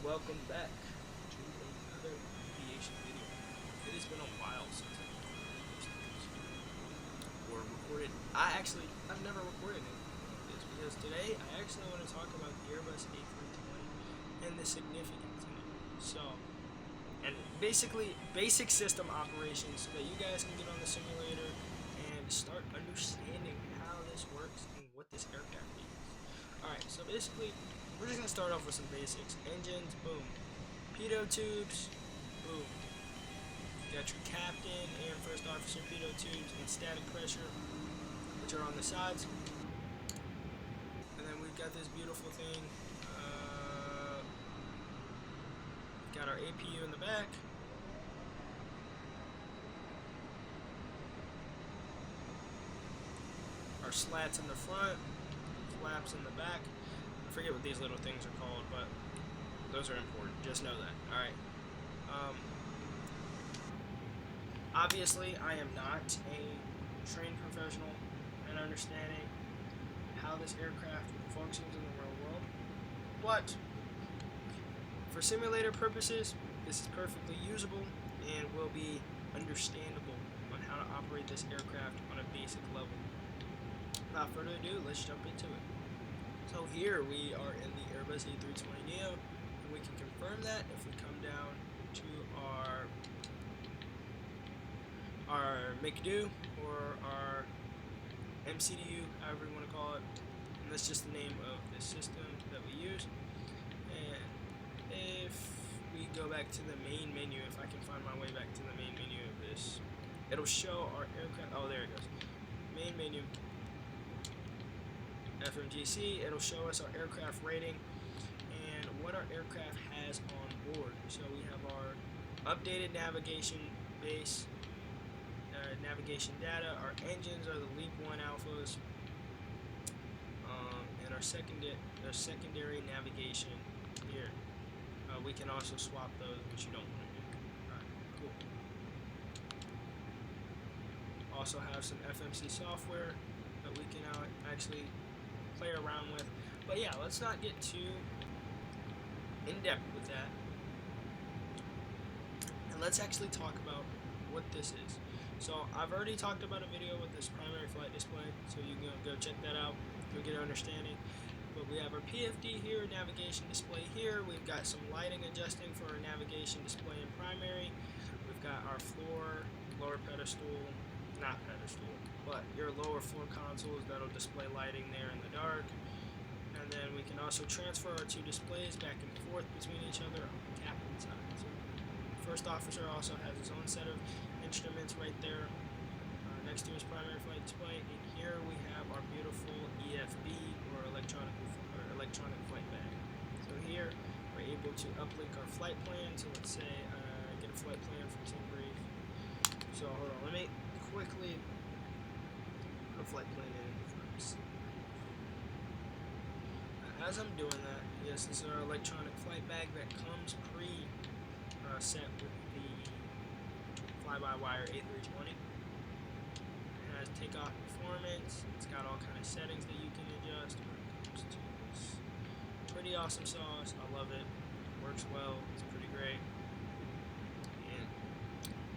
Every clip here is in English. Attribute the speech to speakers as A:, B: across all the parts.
A: welcome back to another aviation video. It has been a while since I've recorded these things or recorded. I've never recorded anything like this because today I actually want to talk about the Airbus A320 and the significance in it. And basically basic system operations so that you guys can get on the simulator and start understanding how this works and what this aircraft is. Alright, so basically we're just going to start off with some basics. Engines, boom. Pitot tubes, boom. You got your captain and first officer pitot tubes and static pressure, which are on the sides. And then we've got this beautiful thing. Got our APU in the back. Our slats in the front, flaps in the back. I forget what these little things are called, but those are important. Just know that. Alright. Obviously, I am not a trained professional in understanding how this aircraft functions in the real world, but for simulator purposes, this is perfectly usable and will be understandable on how to operate this aircraft on a basic level. Without further ado, let's jump into it. So here we are in the Airbus A320NEO, and we can confirm that if we come down to our MCDU or our MCDU, however you want to call it, and that's just the name of the system that we use. And if we go back to the main menu, if I can find my way back to the main menu of this, it'll show our aircraft. Oh, there it goes. Main menu. FMGC, it'll show us our aircraft rating and what our aircraft has on board. So we have our updated navigation base, navigation data. Our engines are the Leap 1 alphas, and our secondary navigation here. We can also swap those, which you don't want to do. Alright, cool. Also have some FMC software that we can actually play around with. But yeah, let's not get too in-depth with that. And let's actually talk about what this is. So I've already talked about a video with this primary flight display, so you can go check that out. You'll get an understanding. But we have our PFD here, navigation display here. We've got some lighting adjusting for our navigation display in primary. We've got our floor, lower pedestal, not pedestal, but your lower floor consoles that'll display lighting there in the dark. And then we can also transfer our two displays back and forth between each other on the captain side. So first officer also has his own set of instruments right there next to his primary flight display. And here we have our beautiful EFB or electronic flight bag. So here we're able to uplink our flight plan. So let's say get a flight plan from SimBrief. So hold on, let me quickly put a flight plan in first. As I'm doing that, yes, this is our electronic flight bag that comes set with the fly-by-wire A320. It has takeoff performance. It's got all kind of settings that you can adjust when it comes to this. Pretty awesome sauce. I love it. Works well. It's pretty great. And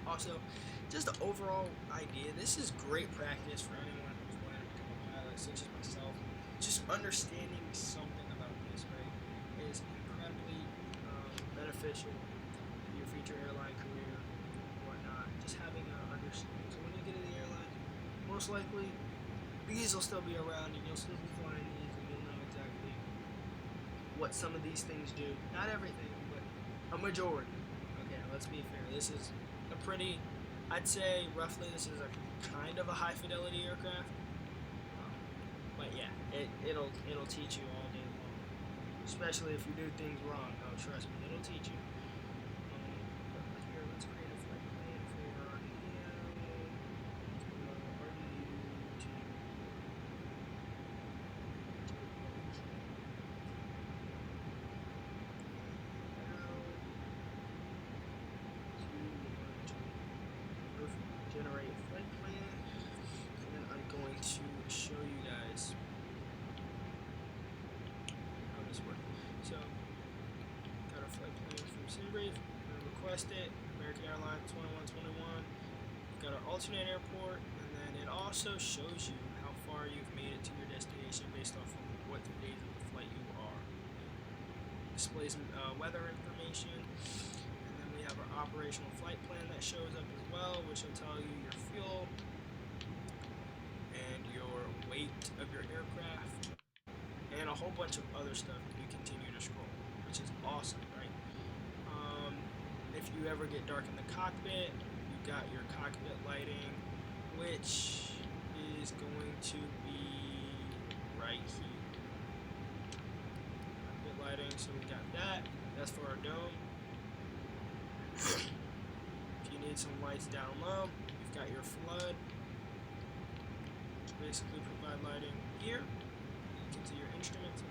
A: also, just the overall idea. This is great practice for anyone who's wanting to become a pilot, such as myself. Just understanding something about this, right, is incredibly beneficial for your future airline career and whatnot. Just having an understanding. So when you get in the airline, most likely these will still be around and you'll still be flying these and you'll know exactly what some of these things do. Not everything, but a majority. Okay, let's be fair. This is a pretty, I'd say roughly this is a kind of a high fidelity aircraft. But yeah, it'll teach you all day long, especially if you do things wrong. Oh, trust me, it'll teach you. But here, let's create a flight plan for our NEO. Generate a flight plan, and then I'm going to show you guys how this works. So, got our flight debrief, request it, American Airlines 2121. You've got our alternate airport, and then it also shows you how far you've made it to your destination based off of what days of the flight you are. Displays weather information, and then we have our operational flight plan that shows up as well, which will tell you your fuel and your weight of your aircraft, and a whole bunch of other stuff if you continue to scroll, which is awesome, right? If you ever get dark in the cockpit, you've got your cockpit lighting, which is going to be right here. Cockpit lighting, so we got that. That's for our dome. If you need some lights down low, you've got your flood. Basically provide lighting here. You can see your instruments.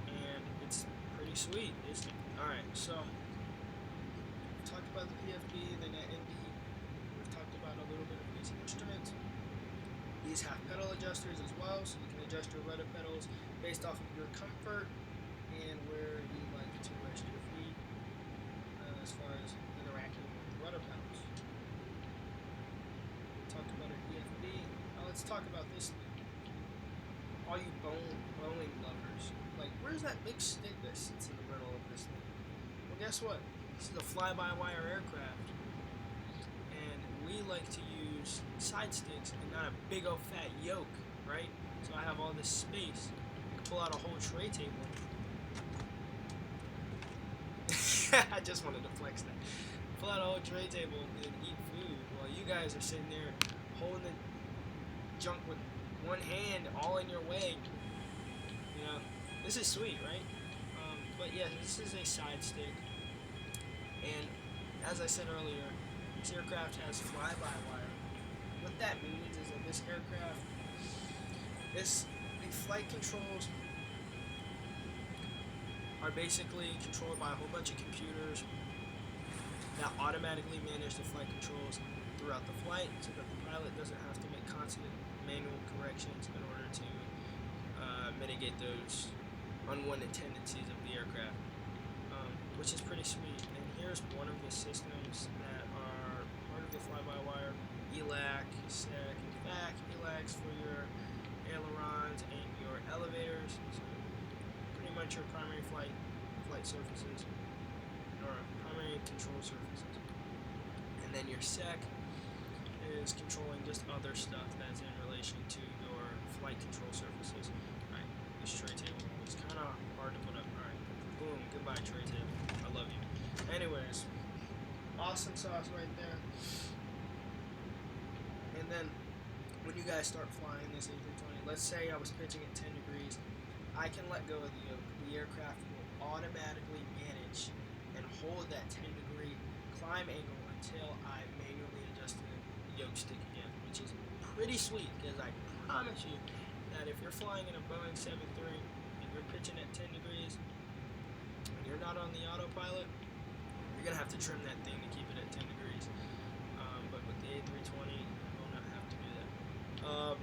A: And it's pretty sweet, isn't it? Alright, so we've talked about the PFD, the net ND. We've talked about a little bit of these instruments. These have pedal adjusters as well, so you can adjust your rudder pedals based off of your comfort and where you like to rest your feet as far as interacting with the rudder pedals. Talked about our PFD. Now let's talk about this thing. All you Boeing lovers, like, where's that big stick that sits in the middle of this thing? Well, guess what? This is a fly-by-wire aircraft, and we like to use side sticks and not a big old fat yoke, right? So I have all this space. I can pull out a whole tray table. I just wanted to flex that. Pull out a whole tray table and eat food while you guys are sitting there holding the junk with one hand all in your way. You know, this is sweet, right? But yeah, this is a side stick, and as I said earlier, this aircraft has fly-by-wire. What that means is that this aircraft, the flight controls are basically controlled by a whole bunch of computers that automatically manage the flight controls throughout the flight, so that the pilot doesn't have to make constant manual corrections in order to mitigate those unwanted tendencies of the aircraft, which is pretty sweet. And here's one of the systems that are part of the fly-by-wire: ELAC, SEC, and FAC. ELAC's for your ailerons and your elevators, so pretty much your primary flight surfaces, or primary control surfaces. And then your SEC is controlling just other stuff that's in relation to your flight control surfaces. Alright, this tray table is kind of hard to put up. Alright, boom, goodbye tray table. I love you. Anyways, awesome sauce right there. And then, when you guys start flying this A320, let's say I was pitching at 10 degrees, I can let go of the yoke. The aircraft will automatically manage and hold that 10-degree climb angle until I manually adjust the yoke stick again, which is pretty sweet, because I promise you that if you're flying in a Boeing 7-3 and you're pitching at 10 degrees and you're not on the autopilot, you're going to have to trim that thing to keep it at 10 degrees. But with the A320, you won't have to do that.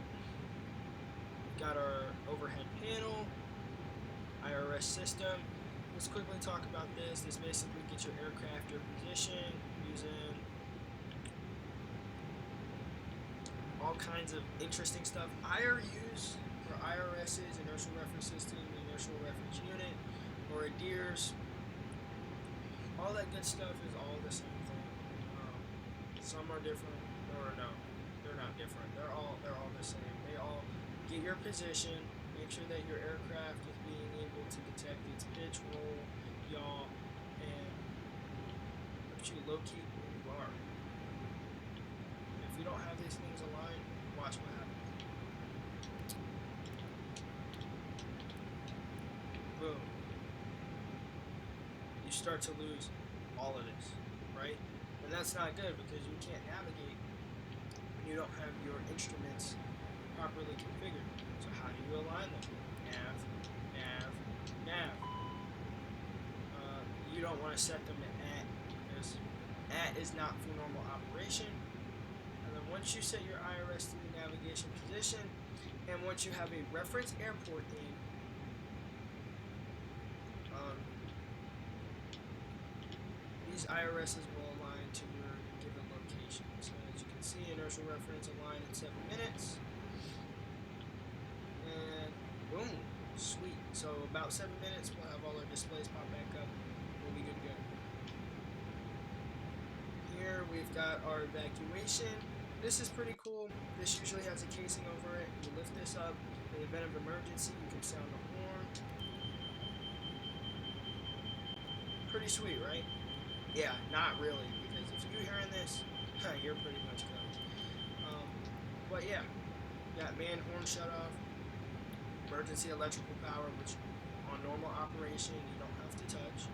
A: We've got our overhead panel, IRS system. Let's quickly talk about this. This basically gets your aircraft your position using all kinds of interesting stuff. IRUs, or IRS's, inertial reference system, inertial reference unit, or ADIRS. All that good stuff is all the same thing. Some are different, or no, they're not different. They're all the same. They all get your position, make sure that your aircraft is being able to detect its pitch, roll, yaw, and let you locate where you are. If you don't have these things aligned, watch what happens. Boom. You start to lose all of this, right? And that's not good, because you can't navigate when you don't have your instruments properly configured. So how do you align them? Nav, nav, nav. You don't want to set them to AT, because AT is not for normal operation. And then once you set your IRS to the navigation position, and once you have a reference airport name, these IRSs will align to your given location. So as you can see, inertial reference align in 7 minutes. And boom, sweet. So about 7 minutes, we'll have all our displays pop back up. We'll be good to go. Here we've got our evacuation. This is pretty cool. This usually has a casing over it. You lift this up. In the event of emergency, you can sound the horn. Pretty sweet, right? Yeah, not really, because if you're hearing this, you're pretty much cooked. But yeah, got man horn shut off, emergency electrical power, which on normal operation you don't have to touch.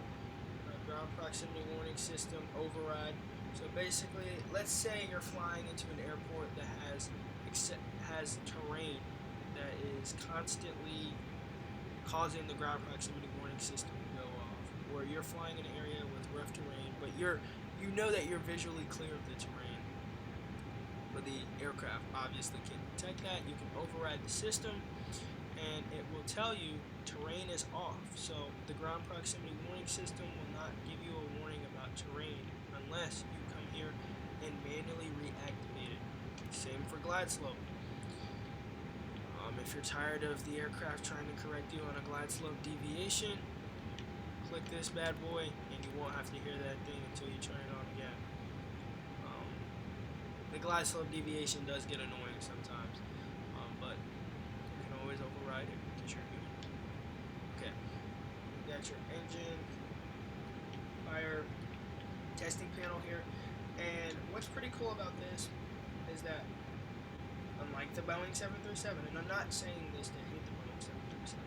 A: Ground proximity warning system override. So basically, let's say you're flying into an airport that has terrain that is constantly causing the ground proximity warning system to go off, or you're flying in an area with rough terrain, but you know that you're visually clear of the terrain, but the aircraft obviously can detect that. You can override the system, and it will tell you terrain is off. So the ground proximity warning system will not give you a warning about terrain unless you come here and manually reactivate it. Same for glide slope. If you're tired of the aircraft trying to correct you on a glide slope deviation, click this bad boy and you won't have to hear that thing until you turn it on again. The glide slope deviation does get annoying sometimes, but you can always override it because you're human. Okay, you got your engine, fire, testing panel here, and what's pretty cool about this is that unlike the Boeing 737, and I'm not saying this to hate the Boeing 737,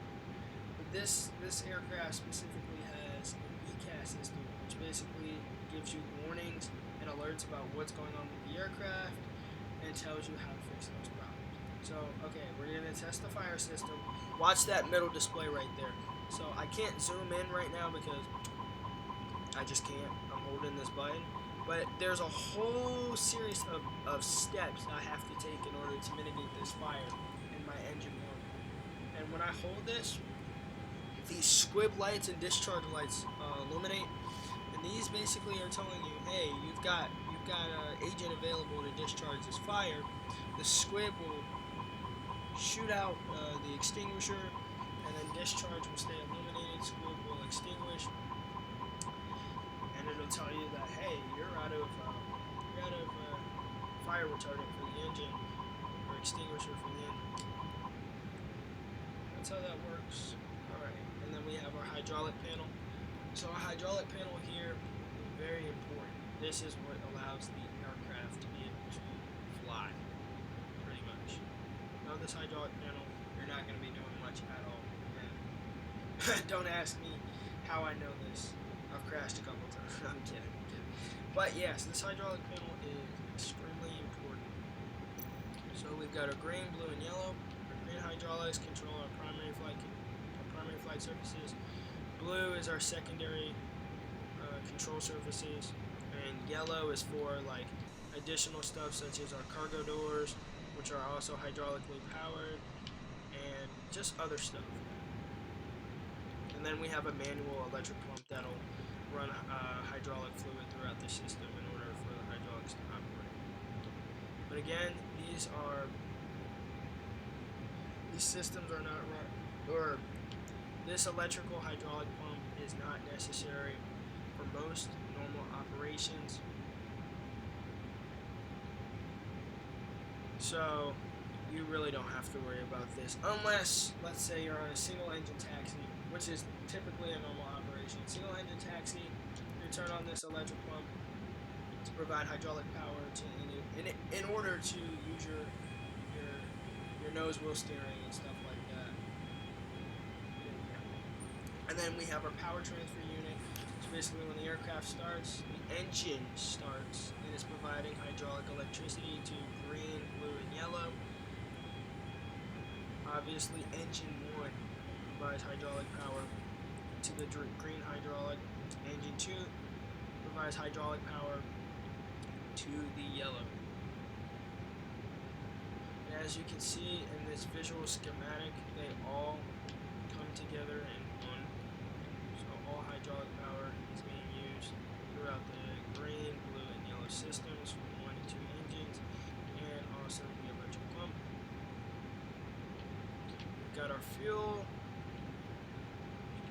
A: but this aircraft specifically has an ECAS system, which basically gives you warnings and alerts about what's going on with the aircraft and tells you how to fix those problems. So, okay, we're going to test the fire system. Watch that middle display right there. So, I can't zoom in right now because I just can't. I'm holding this button. But there's a whole series of steps I have to take in order to mitigate this fire in my engine mode. And when I hold this, these squib lights and discharge lights illuminate, and these basically are telling you, hey, you've got an agent available to discharge this fire. The squib will shoot out the extinguisher, and then discharge will stay illuminated. Squib will extinguish, and it'll tell you that, hey, you're out of fire retardant for the engine, or extinguisher for the engine. That's how that works. Alright, and then we have our hydraulic panel. So our hydraulic panel here is very important. This is what allows the aircraft to be able to fly, pretty much. Without this hydraulic panel, you're not going to be doing much at all. And don't ask me how I know this. I've crashed a couple times. I'm kidding. But yes, this hydraulic panel is extremely important. So we've got our green, blue, and yellow. Our green hydraulics control our primary flight surfaces. Blue is our secondary control surfaces, and yellow is for like additional stuff such as our cargo doors, which are also hydraulically powered, and just other stuff. And then we have a manual electric pump that'll run hydraulic fluid throughout the system in order for the hydraulics to operate. But again, these systems are not run, or this electrical hydraulic pump is not necessary for most normal operations. So you really don't have to worry about this unless, let's say, you're on a single engine taxi, which is typically a normal operation. Single engine taxi, you turn on this electric pump to provide hydraulic power to in order to use your nose wheel steering and stuff like that. And then we have our power transfer unit. So basically when the aircraft starts, the engine starts, and it's providing hydraulic electricity to green, blue, and yellow. Obviously engine 1 provides hydraulic power to the green hydraulic. Engine 2 provides hydraulic power to the yellow. And as you can see in this visual schematic, they all come together in one. So all hydraulic power is being used throughout the got our fuel.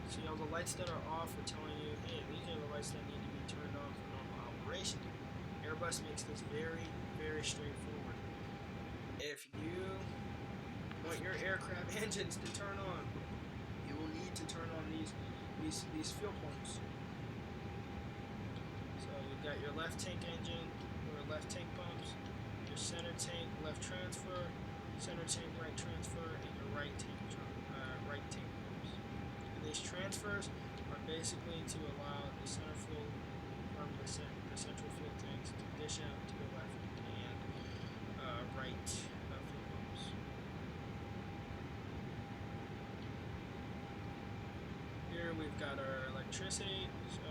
A: See all the lights that are off are telling you, hey, these are the lights that need to be turned on for normal operation. Airbus makes this very, very straightforward. If you want your aircraft engines to turn on, you will need to turn on these fuel pumps. So you've got your left tank engine or left tank pumps, your center tank left transfer, center tank right transfer, and your right tank pumps. And these transfers are basically to allow the center fuel from the central fuel tanks to dish out to the left and right fuel pumps. Here we've got our electricity. So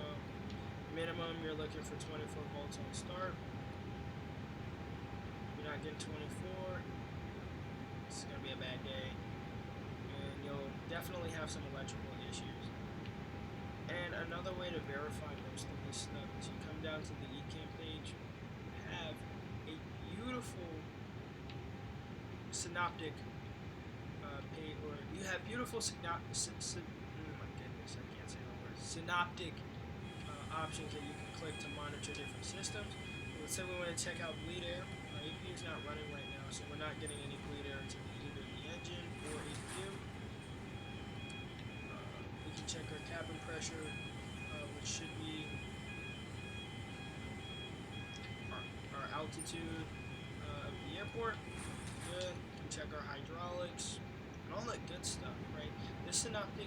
A: minimum you're looking for 24 volts on start. If you're not getting 24, it's gonna be a bad day, and you'll definitely have some electrical issues. And another way to verify most of this stuff is you come down to the eCam page. You have a beautiful synoptic page, or you have beautiful synoptic options that you can click to monitor different systems. Let's say we want to check out bleed air. Our APU is not running right now, so we're not getting any bleed air to either the engine or APU. We can check our cabin pressure, which should be our altitude of the airport. Good. We can check our hydraulics and all that good stuff, right? These synoptic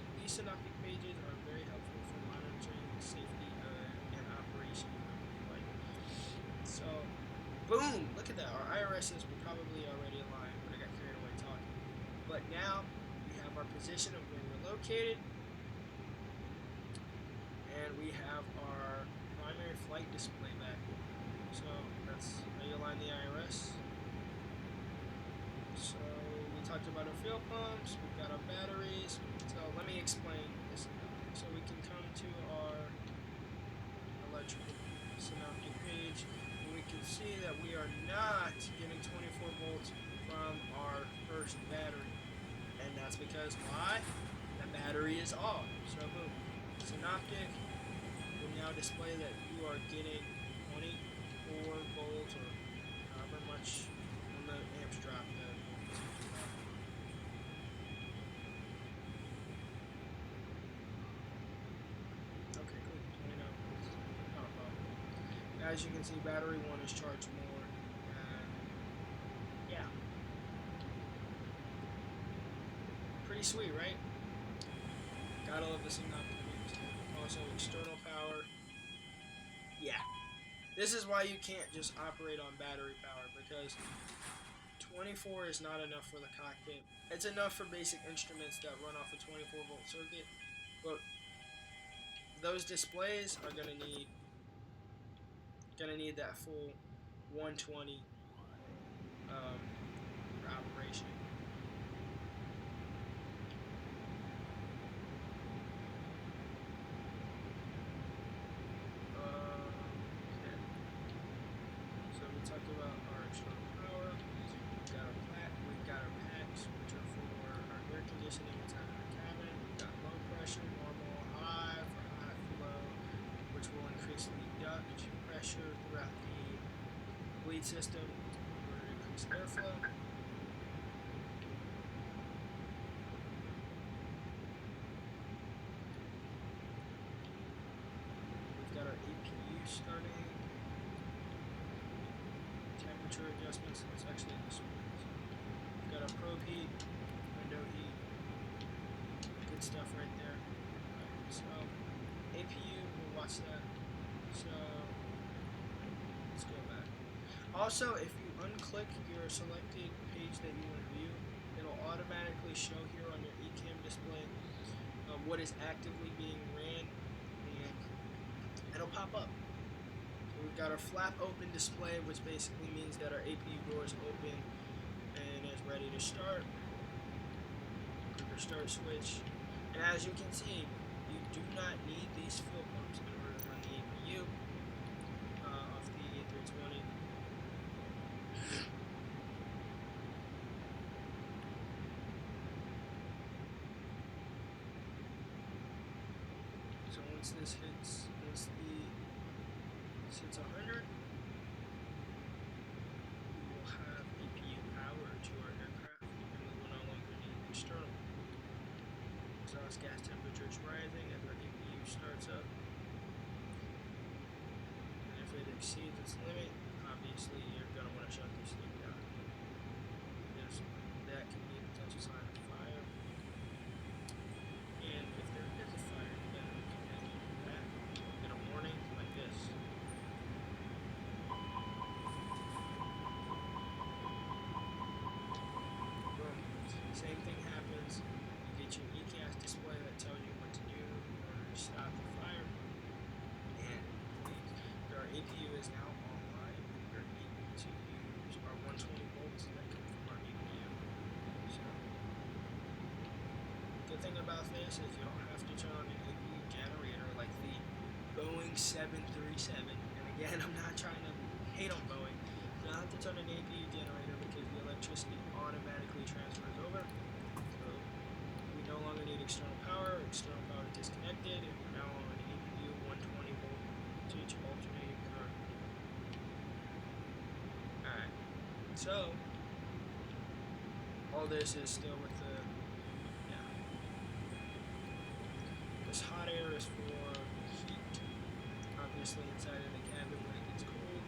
A: pages are very helpful for monitoring safety and operation. Right? So, boom! Look at that. Our IRSs were probably already aligned, but I got carried away talking. But now we have our position of where we're located, and we have our primary flight display back. So that's how you align the IRS. So we talked about our fuel pumps, we've got our batteries. So let me explain this. So we can come to our electrical synoptic page, and we can see that we are not getting 24 volts from our first battery. And that's because why? The battery is off. So boom. Synoptic will now display that you are getting 24 volts or however much when the amps drop. Okay, cool. 29 volts. Not a problem. As you can see, battery 1 is charged more. And yeah. Pretty sweet, right? Gotta love the synoptic. Also external power. Yeah. This is why you can't just operate on battery power, because 24 is not enough for the cockpit. It's enough for basic instruments that run off a 24 volt circuit, but those displays are gonna need that full 120 for operation. So we talked about our external power. We've got our packs, which are for our air conditioning inside of the cabin. We've got low pressure, normal, high for high flow, which will increase the duct pressure throughout the bleed system for increased airflow. We've got our APU starting. Temperature adjustments. It's actually this one. We've got our probe heat, window heat. Good stuff right there. Right, so APU, we'll watch that. So let's go back. Also, if you unclick your selected page that you want to view, it'll automatically show here on your eCam display what is actively being ran, and it'll pop up. We've got our flap open display, which basically means that our APU door is open and is ready to start. Click our start switch. And as you can see, you do not need these fuel pumps in order to run the APU off the A320. once this hits 100, we will have APU power to our aircraft, and we will no longer need external. Exhaust gas temperature is rising as our APU starts up, and if it exceeds its limit, obviously you're going to want to shut this thing down, because that can be a potential sign of fire. And if there is a fire, then we can get a warning like this. Boom. Same thing happens. You get your ECAS display that tells you what to do in order to stop the fire. And our APU is now online. We're able to use our 120 volts that come from our APU. So, the good thing about this is you don't have to turn on an APU generator like the Boeing 737. And again, I'm not trying to hate on Boeing. You don't have to turn an APU generator because the electricity automatically transfers over. So we no longer need external power. External power is disconnected, and we're now on an APU 120 voltage alternating current. Alright, so all this is still with the, this hot air is for heat, obviously inside of the cabin when it gets cold.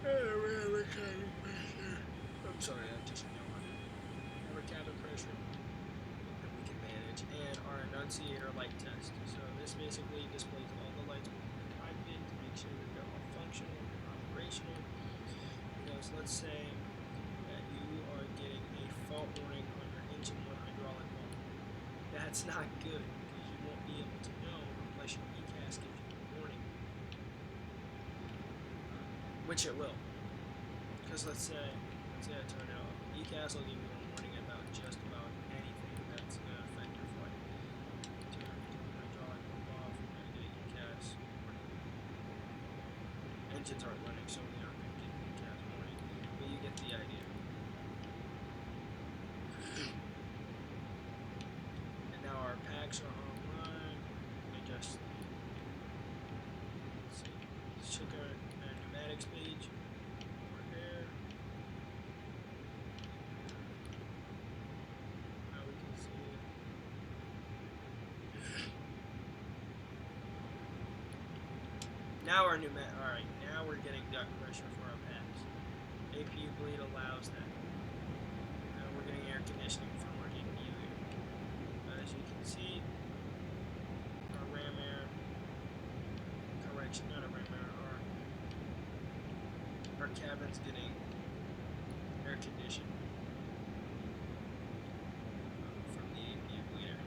A: We have a cabin pressure. I'm sorry, I just know it. We have a cabin pressure that we can manage, and our annunciator light test. So this basically displays all the lights within the cockpit to make sure that they're all functional and operational. Because let's say that you are getting a fault warning on your engine or hydraulic valve. That's not good, because you won't be able to know unless your ECAS gives you a warning. Which it will. Because let's say I turn out, ECAS will give you a warning about just about anything that's going to affect your flight. Turn hydraulic pump off, you're going to get an ECAS warning. Engines aren't running, so we aren't going to get an ECAS warning. But you get the idea. And now our packs are online. We just check our pneumatics page. Over here. Now we can see it. Now our alright, now we're getting duct pressure for our packs. APU bleed allows that. Now we're getting air conditioning from our APU here. As you can see, our ram air, correction, not a ram air, our cabin's getting air conditioned from the APU bleeder.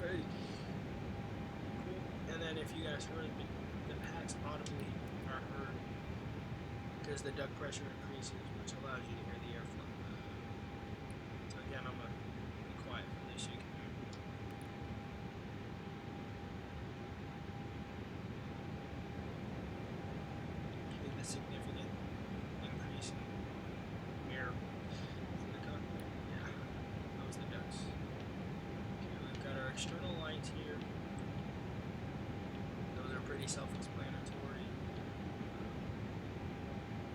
A: Alright. Cool. And then if you guys heard, the packs audibly are heard because the duct pressure increases, which allows you to hear the airflow. So again, I'm going to be quiet for this so you can hear. Okay, the significant increase in air in the cockpit. Yeah, that was the ducts. Okay, we've got our external lights here. Those are pretty self-explanatory.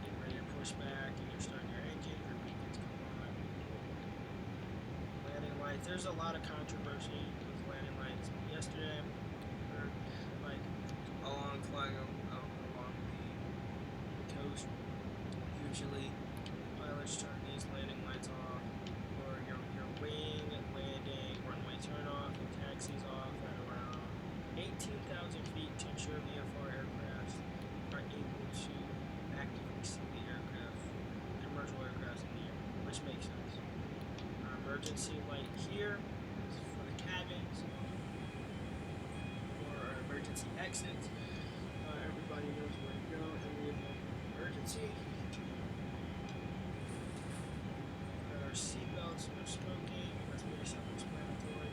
A: Getting ready to push back, and you're starting your engine, your beacons come on. Landing lights. There's a lot of controversy with landing lights. Yesterday, or like along flying along the coast, usually pilots turn these landing lights off, or your wing and landing, runway turn off, and taxis off at around 18,000 feet to ensure VFR aircraft are able to actively see the aircraft, commercial aircraft in the air, which makes sense. Our emergency light here is for the cabins, or our emergency exits. Everybody knows where to go in the event of emergency. Got our seatbelts, no smoking, that's very self-explanatory.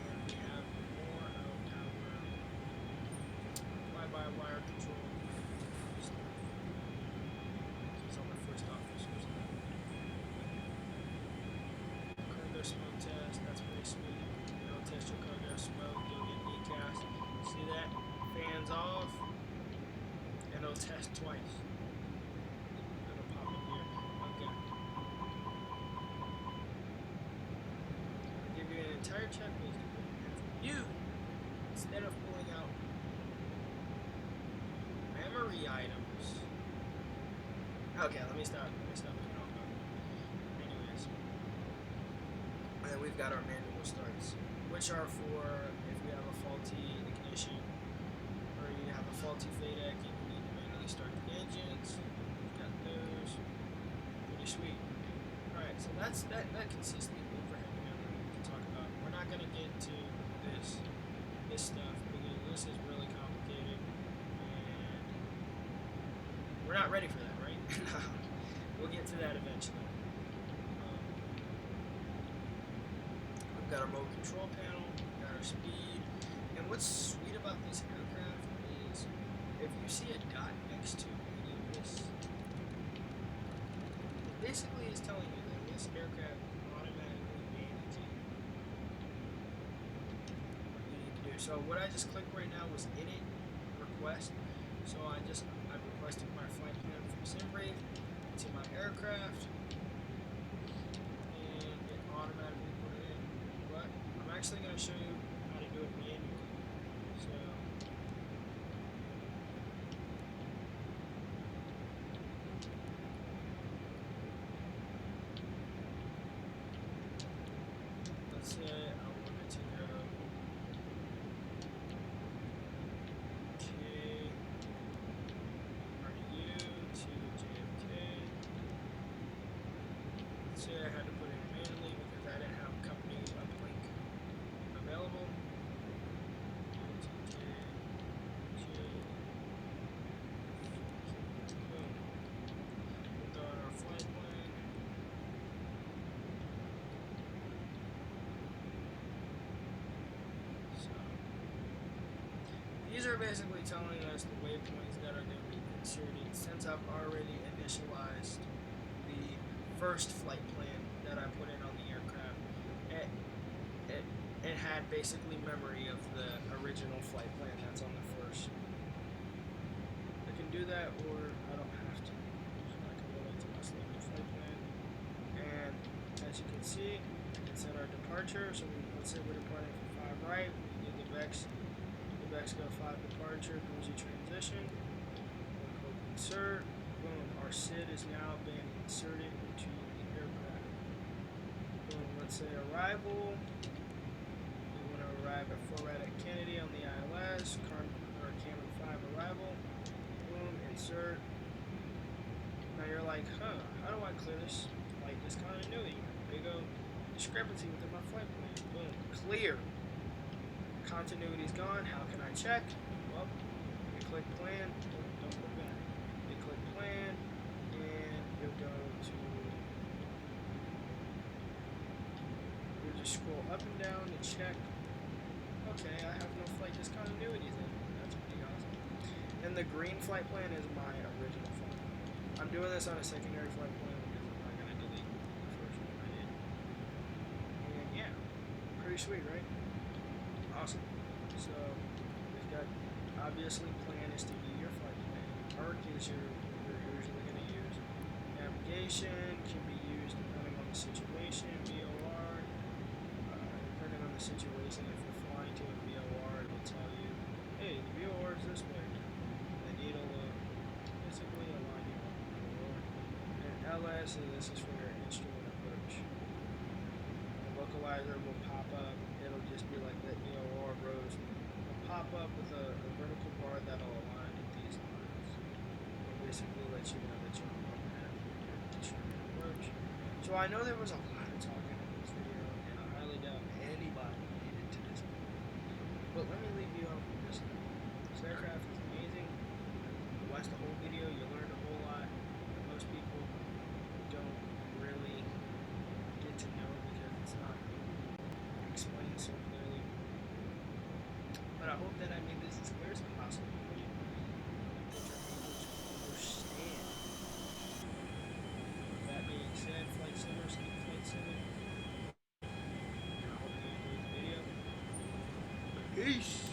A: And we have more power twice. It'll pop up here. Okay. I'll give you an entire checklist to put in for you instead of pulling out memory items. Okay, let me stop. Anyways, and then we've got our manual starts, which are for if you have a faulty ignition or you have a faulty FADEC and you need to manually start the engines. We've got those. Pretty sweet. Alright, so that's that consists of overhead memory we can talk about. We're not gonna get to this stuff because this is really complicated and we're not ready for that, right? We'll get to that eventually. We've got our mode control panel, we've got our speed, and what's sweet about this aircraft is if you see a dot next to any of this, it basically is telling you that this aircraft automatically manages what you need to do. So what I just clicked right now was init request. So I requested my flight plan from SimBrave to my aircraft, and it automatically put it in. But I'm actually going to show you how to do it manually. So let's say I wanted to go I had to put it manually because I didn't have company uplink available. Boom. We'll throw in our flight plan. So these are basically telling us the waypoints that are going to be inserted since I've already initialized the first flight plan that I put in on the aircraft. It had basically memory of the original flight plan that's on the first. I can do that or I don't have to. So I can go into my selected flight plan, and as you can see, I can set our departure. So let's say we're departing from 5 right, we do the VEX go 5 departure, bougie transition, we'll click insert. Boom, our SID is now been inserted into the aircraft. Boom, let's say arrival. We want to arrive at 4 right at Kennedy on the ILS, Cameron 5 arrival. Boom, insert. Now you're like, how do I clear this flight discontinuity? There you go, discrepancy within my flight plan. Boom, clear. Continuity's gone. How can I check? Well, you click plan. Don't look back. You click plan, and you'll go to. You just scroll up and down to check. Okay, I have no flight discontinuities in. That's pretty awesome. And the green flight plan is my original flight plan. I'm doing this on a secondary flight plan because I'm not gonna delete the first one I did. And yeah, pretty sweet, right? Awesome. So we've got, obviously plan is to be your flight plan. ARC is you're usually going to use. Navigation can be used depending on the situation. VOR, depending on the situation. If you're flying to a VOR, it will tell you, hey, the VOR is this way. The needle will basically align you up with the VOR. And LS, this is for your instrument approach. The localizer will pop up. It'll just be like that VOR rose. It'll pop up with a vertical bar that'll align with these lines. It'll basically let you know that you're on that instrument approach. So I know there was a lot of talking in this video, and I highly doubt anybody made it to this point. But let me leave you off with this. This aircraft is amazing. You watch the whole video, you learn a whole lot. Most people don't really get to know because it's not explained so clearly. But I hope that I made this as clear as possible for you, that you're able to understand. With that being said, Flight Simmer, Steve Flight Simmer, I hope you enjoyed the video. Peace!